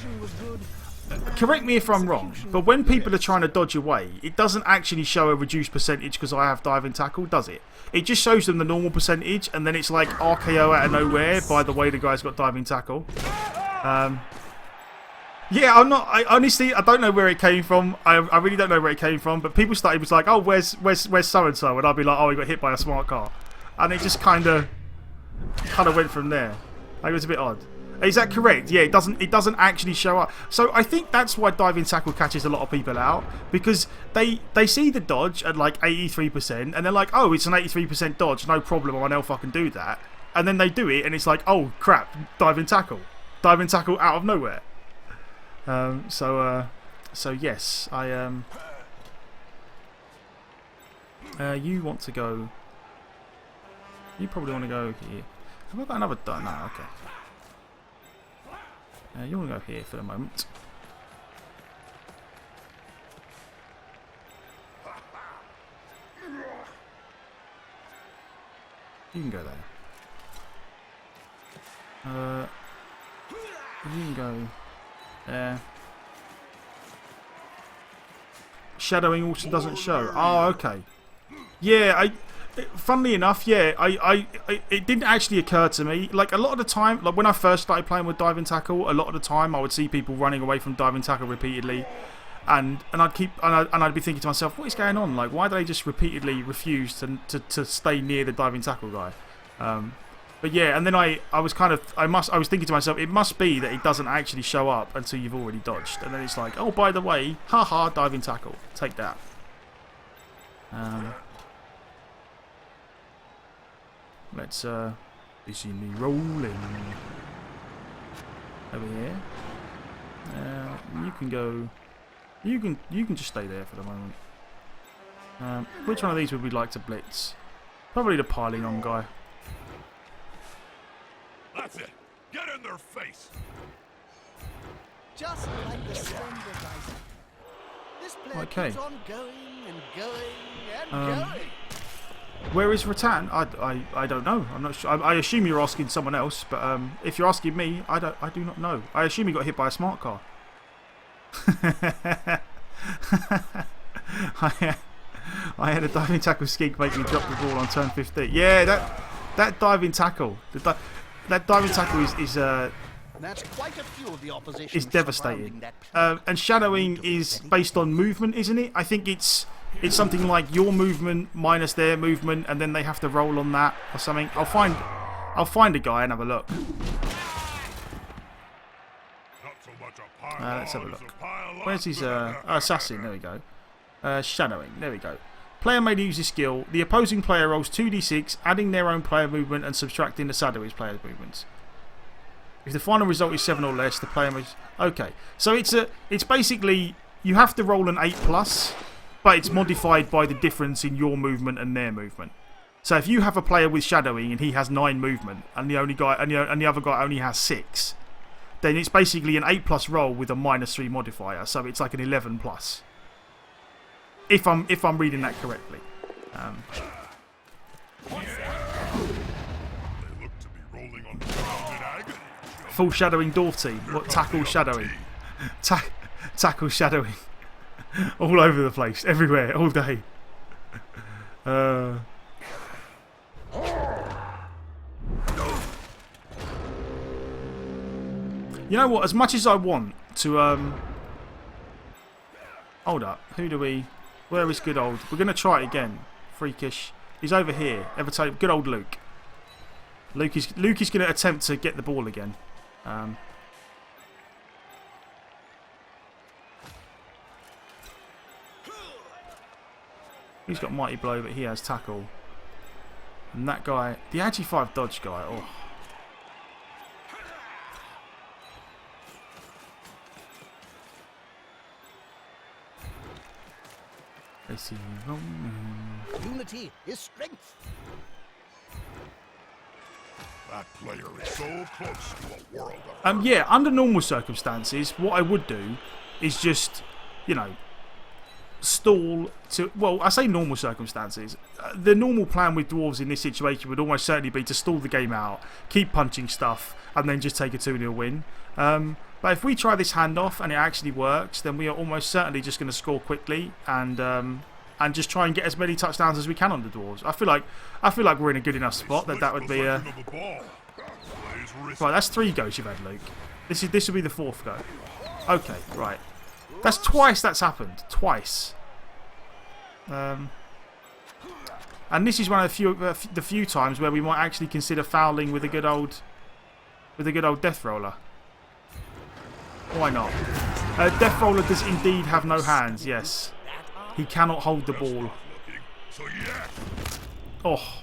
Correct me if I'm wrong, but when people are trying to dodge away, it doesn't actually show a reduced percentage because I have diving tackle, does it? It just shows them the normal percentage, and then it's like RKO out of nowhere by the way the guy's got diving tackle. Yeah, I honestly don't know where it came from. I really don't know where it came from. But people started was like, oh, where's so and so, and I'll be like, oh, he got hit by a smart car, and it just kind of went from there. Like, it was a bit odd. Is that correct? Yeah, it doesn't actually show up. So I think that's why diving tackle catches a lot of people out, because they see the dodge at like 83% and they're like, oh, it's an 83% dodge, no problem, I know if I can do that. And then they do it and it's like, oh crap, diving tackle out of nowhere. So yes, you want to go. You probably want to go here. Have I got another dot? No, okay. You want to go here for the moment. You can go there. You can go there. Shadowing also doesn't show. Oh, okay. Yeah, funnily enough, yeah, it didn't actually occur to me. Like a lot of the time, like when I first started playing with diving tackle, a lot of the time I would see people running away from diving tackle repeatedly, and I'd be thinking to myself, what is going on? Like, why do they just repeatedly refuse to stay near the diving tackle guy? But yeah, and then I was thinking to myself, it must be that it doesn't actually show up until you've already dodged, and then it's like, oh, by the way, haha, diving tackle, take that. Let's you see me rolling over here. You can go. You can just stay there for the moment. Which one of these would we like to blitz? Probably the piling on guy. That's it. Get in their face. Just like the standardizer. This player Okay. keeps on going and going and going. Where is Rattan? I don't know. I'm not sure. I assume you're asking someone else, but if you're asking me, I do not know. I assume he got hit by a smart car. I had a diving tackle skink make me drop the ball on turn 15. Yeah, that diving tackle. That diving tackle is That's quite a few of the opposition is devastating. surrounding that And shadowing is based on movement, isn't it? I think it's something like your movement minus their movement, and then they have to roll on that or something. I'll find a guy and have a look. Not so much a pile Let's have a on look. as a pile Where's on. his assassin? There we go. Shadowing. There we go. Player may use his skill. The opposing player rolls 2d6, adding their own player movement and subtracting the shadow's player's movements. If the final result is 7 or less, the player must. Okay, so it's basically you have to roll an 8+, but it's modified by the difference in your movement and their movement. So if you have a player with shadowing and he has 9 movement, and the other guy only has 6, then it's basically an 8+ roll with a -3 modifier. So it's like an 11+. If I'm reading that correctly. They look to be rolling on the ground in agony. Full shadowing dwarf team. What tackle shadowing? Tackle shadowing. All over the place, everywhere, all day. You know what? As much as I want to, hold up. Who do we? Where is good old? We're gonna try it again. Freakish. He's over here. Good old Luke. Luke is gonna attempt to get the ball again. He's got mighty blow, but he has tackle. And that guy, the Agi 5 dodge guy. Oh. They see me rolling. unity is strength. That player is so close to a world of Yeah, under normal circumstances, what I would do is just, you know, stall to. Well, I say normal circumstances. The normal plan with dwarves in this situation would almost certainly be to stall the game out, keep punching stuff, and then just take a 2-0 win. But if we try this handoff and it actually works, then we are almost certainly just going to score quickly and just try and get as many touchdowns as we can on the dwarves. I feel like we're in a good enough spot that would be a. Right, that's 3 goes you've had, Luke. This will be the 4th go. Okay, right. That's twice that's happened. Twice. And this is one of the few times where we might actually consider fouling with a good old with a good old death roller. Why not? Death roller does indeed have no hands. Yes, he cannot hold the ball. So yeah. Oh.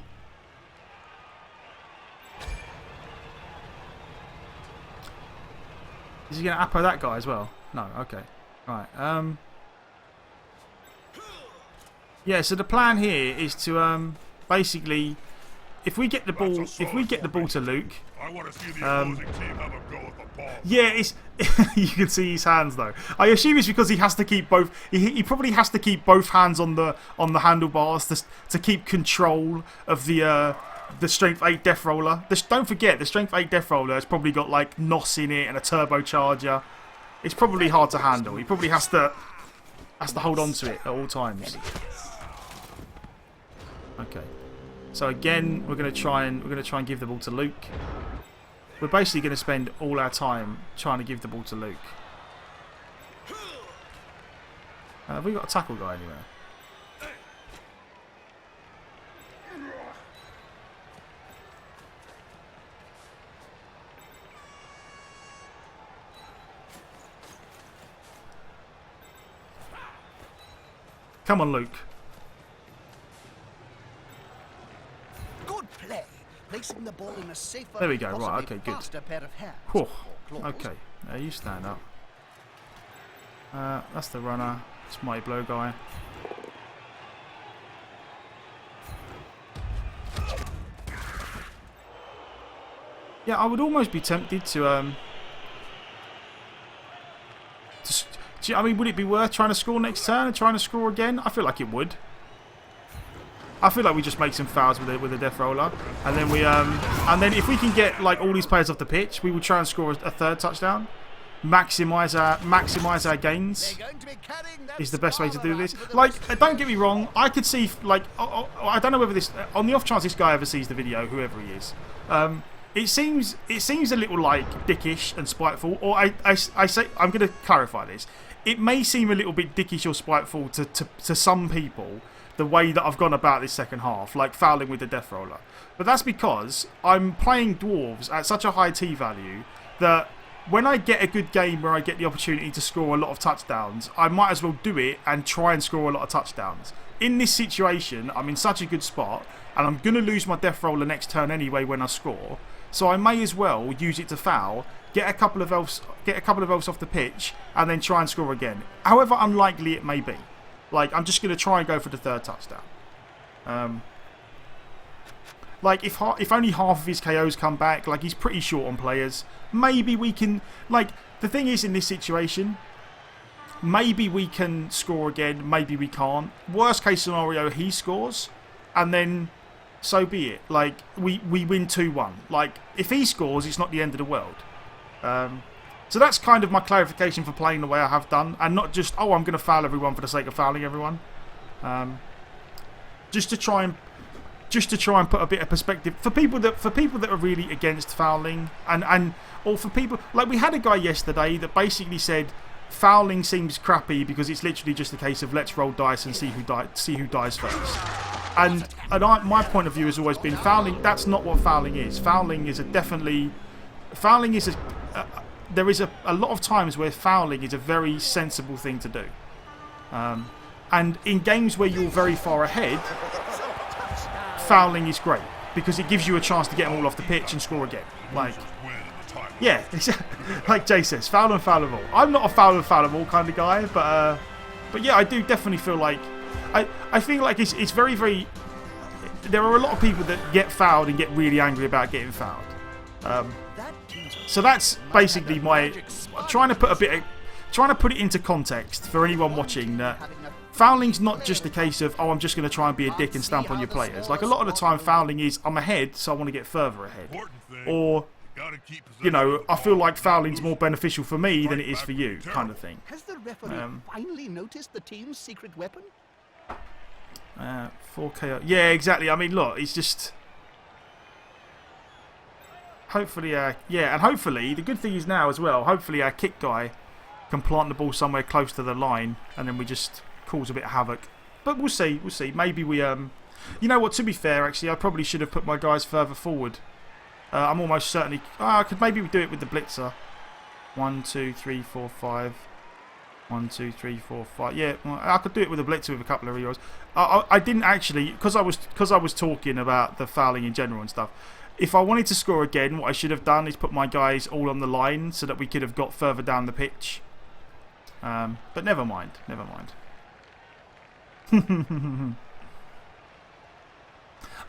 Is he going to appo that guy as well? No. Okay. Right. Yeah. So the plan here is to basically, if we get the ball to Luke. I want to see the opposing team have a go at the ball. Yeah, it's you can see his hands though. I assume it's because he has to keep both. He probably has to keep both hands on the handlebars to keep control of the Strength 8 Death Roller. Don't forget, the Strength 8 Death Roller has probably got like NOS in it and a turbocharger. It's probably hard to handle. He probably has to hold on to it at all times. Okay. So again, we're going to try and give the ball to Luke. We're basically going to spend all our time trying to give the ball to Luke. Have we got a tackle guy anywhere? Come on, Luke. Good play. Placing the ball in a safer, There we go. Right. Okay. Good. faster pair of hands. Whew. Okay. You stand up. That's the runner. It's Mighty Blow guy. Yeah, I would almost be tempted to I mean, would it be worth trying to score next turn and trying to score again? I feel like it would. I feel like we just make some fouls with a death roller, and then and then if we can get like all these players off the pitch, we would try and score a third touchdown. Maximise our gains is the best way to do this. Like, don't get me wrong, I could see like I don't know whether this, on the off chance this guy ever sees the video, whoever he is. It seems a little like dickish and spiteful, or I say, I'm going to clarify this. It may seem a little bit dickish or spiteful to some people, the way that I've gone about this second half, like fouling with the death roller. But that's because I'm playing dwarves at such a high T value that when I get a good game where I get the opportunity to score a lot of touchdowns, I might as well do it and try and score a lot of touchdowns. In this situation, I'm in such a good spot, and I'm going to lose my death roller next turn anyway when I score. So I may as well use it to foul, get a couple of elves off the pitch, and then try and score again. However unlikely it may be. Like, I'm just going to try and go for the third touchdown. Like, if only half of his KOs come back, like, he's pretty short on players. Maybe we can... Like, the thing is, in this situation, maybe we can score again, maybe we can't. Worst case scenario, he scores, and then so be it. Like, we win 2-1. Like, if he scores, it's not the end of the world. So that's kind of my clarification for playing the way I have done, and not just, oh, I'm going to foul everyone for the sake of fouling everyone. Just to try and put a bit of perspective for people that are really against fouling, or for people like, we had a guy yesterday that basically said fouling seems crappy because it's literally just a case of let's roll dice and see who dies first. And my point of view has always been fouling. That's not what fouling is. There is a lot of times where fouling is a very sensible thing to do. And in games where you're very far ahead, fouling is great because it gives you a chance to get them all off the pitch and score again. Like, yeah, like Jay says, foul and foulable. I'm not a foul and foulable kind of guy, but yeah, I do definitely feel like I feel like it's very, very. There are a lot of people that get fouled and get really angry about getting fouled. So that's basically my trying to put it into context for anyone watching that fouling's not just a case of, oh, I'm just going to try and be a dick and stamp on your players. Like, a lot of the time fouling is, I'm ahead, so I want to get further ahead. Or, you know, I feel like fouling's more beneficial for me than it is for you, kind of thing. Has the referee finally noticed the team's secret weapon? 4KO. Yeah, exactly. I mean, look, it's just... Hopefully, yeah, and hopefully, the good thing is now as well, hopefully our kick guy can plant the ball somewhere close to the line, and then we just cause a bit of havoc. But we'll see, Maybe we, you know what, to be fair, actually, I probably should have put my guys further forward I'm almost certainly... I could maybe do it with the blitzer. 1, 2, 3, 4, 5. 1, 2, 3, 4, 5. Yeah, well, I could do it with a blitzer with a couple of rerolls. I didn't actually... Because I was talking about the fouling in general and stuff. If I wanted to score again, what I should have done is put my guys all on the line so that we could have got further down the pitch. But never mind. Never mind.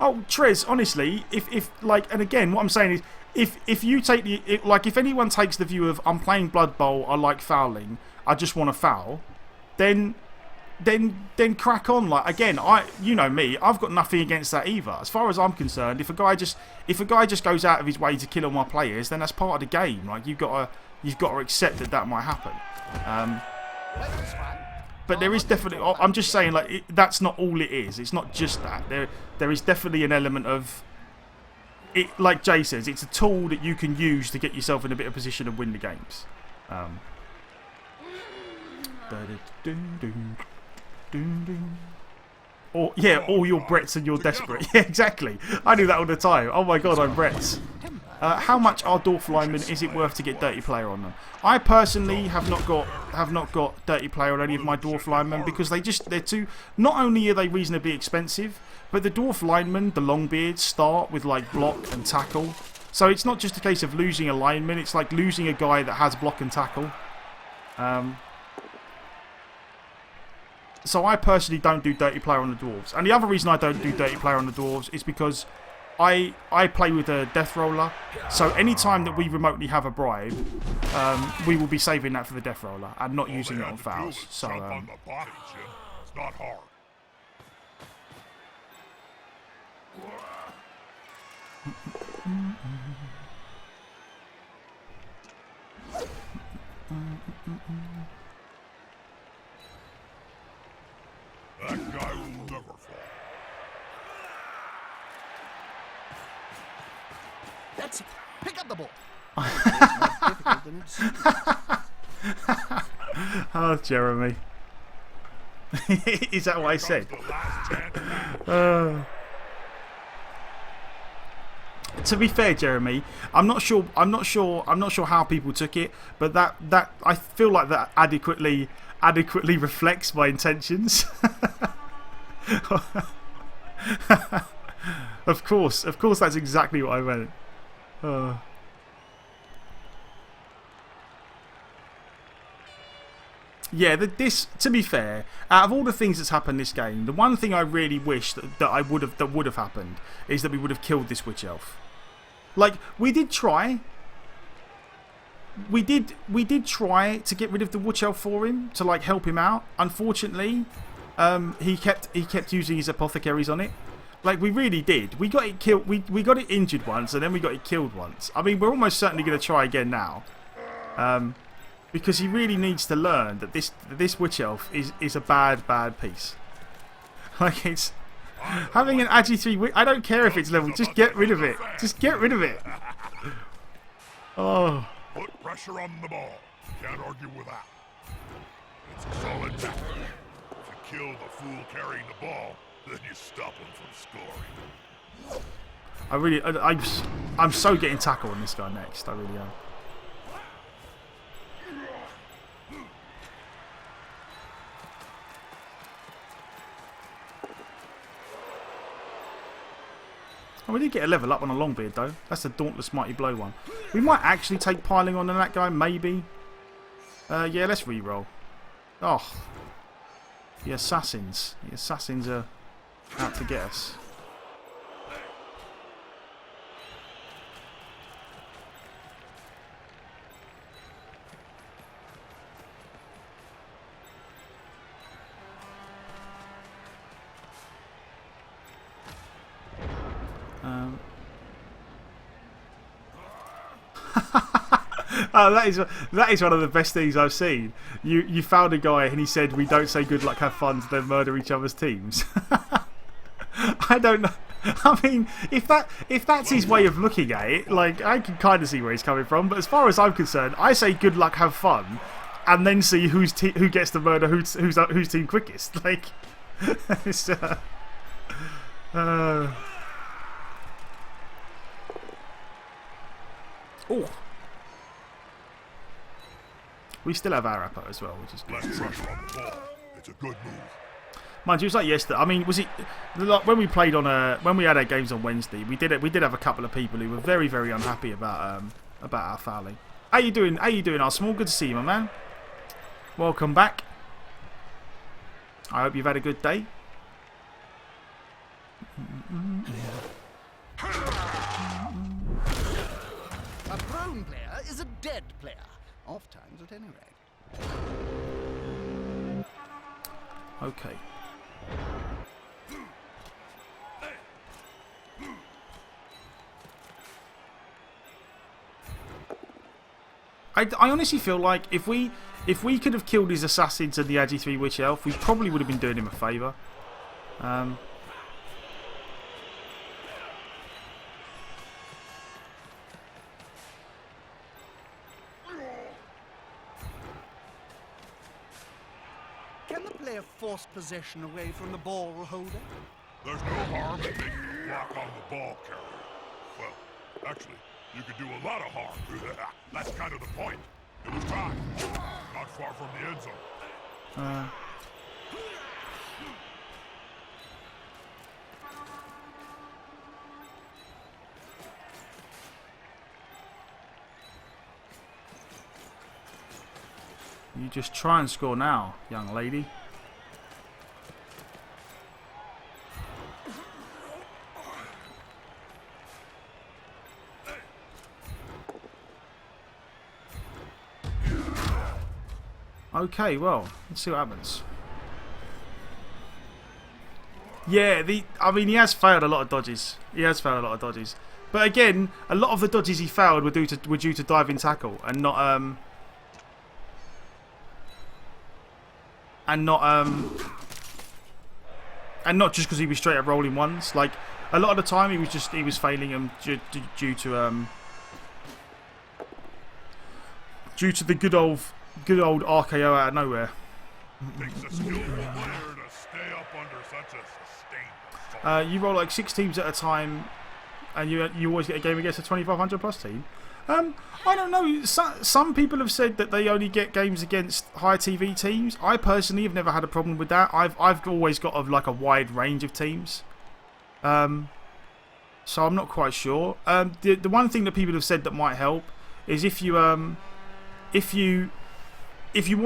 Oh, Trez, honestly, if like, and again, what I'm saying is, if you take if anyone takes the view of I'm playing Blood Bowl, I like fouling, I just want to foul, then crack on. Like again, you know me, I've got nothing against that either. As far as I'm concerned, if a guy just goes out of his way to kill all my players, then that's part of the game. Like you've got to accept that might happen. But there is definitely... I'm just saying, like, that's not all it is. It's not just that. There is definitely an element of... it. Like Jay says, it's a tool that you can use to get yourself in a better position and win the games. Or, yeah, all your Bretts and you're desperate. Yeah, exactly. I do that all the time. Oh my god, I'm Bretts. How much are Dwarf linemen is it worth to get Dirty Player on them? I personally have not got Dirty Player on any of my Dwarf linemen because they're too... Not only are they reasonably expensive, but the Dwarf linemen, the Longbeards, start with like block and tackle. So it's not just a case of losing a lineman, it's like losing a guy that has block and tackle. So I personally don't do Dirty Player on the Dwarves. And the other reason I don't do Dirty Player on the Dwarves is because I play with a Death Roller. So any time that we remotely have a bribe, we will be saving that for the Death Roller and not using it on fouls. So on the body, Jim. It's not hard. That guy will never fall. That's it. Pick up the ball. It's more difficult than it seems. Oh, Jeremy. Is that what I said? To be fair, Jeremy, I'm not sure how people took it, but that I feel like that adequately reflects my intentions. Of course, that's exactly what I meant. Yeah, this. To be fair, out of all the things that's happened this game, the one thing I really wish that would have happened is that we would have killed this witch elf. Like we did try. We did try to get rid of the witch elf for him to like help him out. Unfortunately, he kept using his apothecaries on it. Like we really did. We got it killed. We got it injured once, and then we got it killed once. I mean, we're almost certainly going to try again now. Because he really needs to learn that this witch elf is a bad piece. Like it's having an Agi 3 I don't care if it's level, just get rid of it. Just get rid of it. Oh. Put pressure on the ball. Can't argue with that. It's a solid tackle. If you kill the fool carrying the ball, then you stop him from scoring. I'm so getting tackle on this guy next. I really am. Oh, we did get a level up on a Longbeard though. That's the Dauntless Mighty Blow one. We might actually take piling on that guy, maybe. Yeah, let's re-roll. Oh. The assassins. The assassins are out to get us. Oh, that is one of the best things I've seen. You found a guy and he said we don't say good luck, have fun, then murder each other's teams. I don't know. I mean, if that's his way of looking at it, like I can kind of see where he's coming from. But as far as I'm concerned, I say good luck, have fun, and then see who gets to murder whose team quickest. Like, it's, Oh. We still have our upper as well, which is good. Less pressure on the ball. It's a good move. Mind you, it was like yesterday. I mean, was it like when we played on when we had our games on Wednesday? We did have a couple of people who were very, very unhappy about our fouling. How you doing? How you doing, Arsenal? Good to see you, my man. Welcome back. I hope you've had a good day. A prone player is a dead player. Off times at any rate. Okay. I honestly feel like if we could have killed his assassins and the Agi 3 Witch Elf, we probably would have been doing him a favour. Can the player force possession away from the ball holder? There's no harm in making a block on the ball carrier. Well, actually, you could do a lot of harm. That's kind of the point. It was time. Not far from the end zone. You just try and score now, young lady. Okay, well, let's see what happens. Yeah, I mean, he has failed a lot of dodges. But again, a lot of the dodges he failed were due to diving tackle and not just because he was straight up rolling ones. Like a lot of the time, he was failing them due to the good old RKO out of nowhere. Takes a skillful player to stay up under such a sustained. You roll like 6 teams at a time, and you always get a game against a 2500 plus team. I don't know. Some people have said that they only get games against high TV teams. I personally have never had a problem with that. I've always got a wide range of teams. So I'm not quite sure. The one thing that people have said that might help is if you want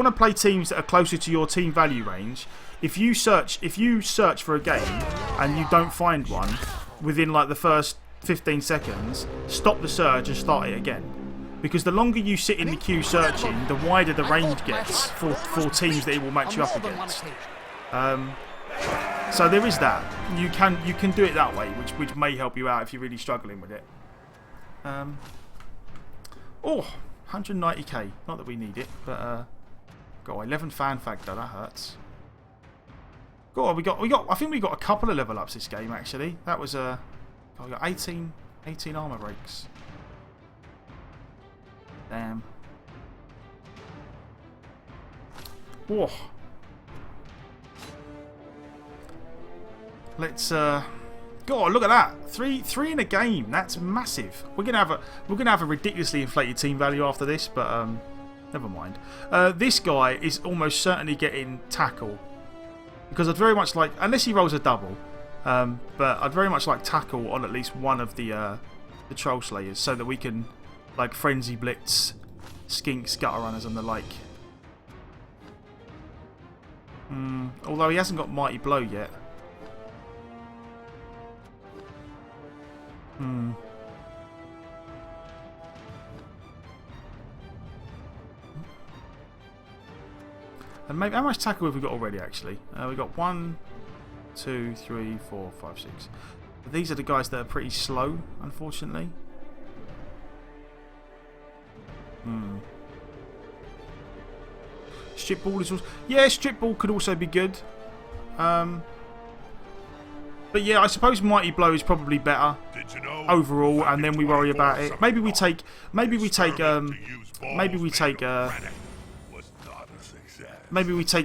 to play teams that are closer to your team value range, if you search for a game and you don't find one within like the first 15 seconds, stop the search and start it again. Because the longer you sit in the queue searching, the wider the range gets for teams that it will match you up against. So there is that. You can do it that way, which may help you out if you're really struggling with it. 190k. Not that we need it, but got 11 fan factor. That hurts. We got. I think we got a couple of level ups this game actually. That was we got 18 armor breaks. Damn. Whoa. Let's God, look at that. Three in a game. That's massive. We're gonna have a ridiculously inflated team value after this, but never mind. This guy is almost certainly getting tackle. Because I'd very much like, unless he rolls a double, but I'd very much like tackle on at least one of the Troll Slayers so that we can like Frenzy Blitz, Skinks, Gutter Runners and the like. Although he hasn't got Mighty Blow yet. And maybe how much tackle have we got already? Actually, we got 1, 2, 3, 4, 5, 6. These are the guys that are pretty slow, unfortunately. Strip Ball is also, yeah, Strip Ball could also be good. But yeah, I suppose Mighty Blow is probably better overall, and then we worry about it. Maybe we take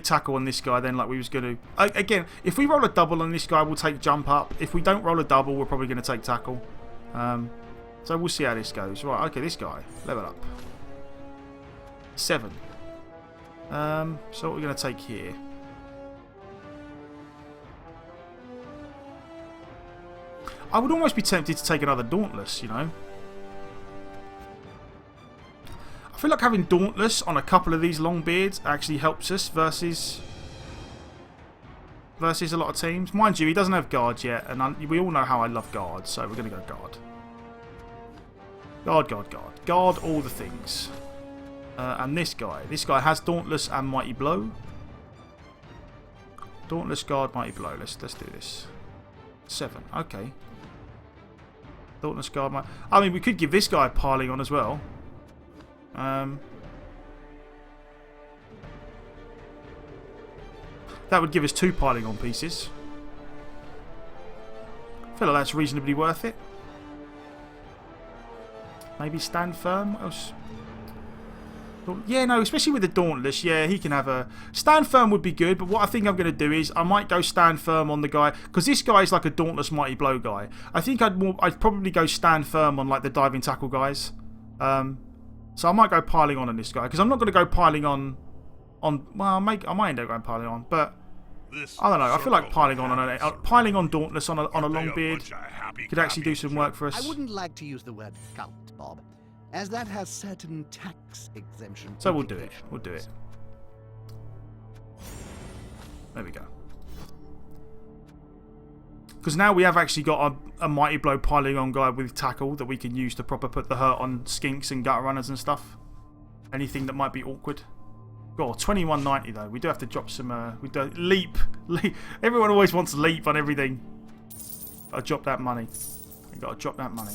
tackle on this guy then, like we was going to. Again, if we roll a double on this guy, we'll take jump up. If we don't roll a double, we're probably going to take tackle. So we'll see how this goes. Right, okay, this guy. Level up. 7. So what we're going to take here. I would almost be tempted to take another Dauntless, you know. I feel like having Dauntless on a couple of these long beards actually helps us versus a lot of teams. Mind you, he doesn't have guards yet, and we all know how I love guards, so we're going to go guard. Guard, guard, guard. Guard all the things. And this guy has Dauntless and Mighty Blow. Dauntless, Guard, Mighty Blow. Let's do this. 7. Okay. Dauntless, Guard, Mighty... I mean, we could give this guy piling on as well. That would give us 2 piling on pieces. I feel like that's reasonably worth it. Maybe Stand Firm. What else? Yeah, no, especially with the Dauntless. Yeah, he can have a... Stand Firm would be good, but what I think I'm going to do is I might go Stand Firm on the guy, because this guy is like a Dauntless Mighty Blow guy. I think I'd probably go Stand Firm on like the diving tackle guys. So I might go piling on this guy, because I'm not going to go piling on... Well, I might end up going piling on, but... I don't know, I feel like piling on Dauntless on a long beard could actually do some work for us. I wouldn't like to use the word cult, Bob, as that has certain tax exemption. So we'll do it. We'll do it. There we go. Because now we have actually got a Mighty Blow piling on guy with tackle that we can use to proper put the hurt on skinks and gutter runners and stuff. Anything that might be awkward. God, 2190 though. We do have to drop some. We do leap. Everyone always wants leap on everything. Gotta drop that money. We gotta drop that money.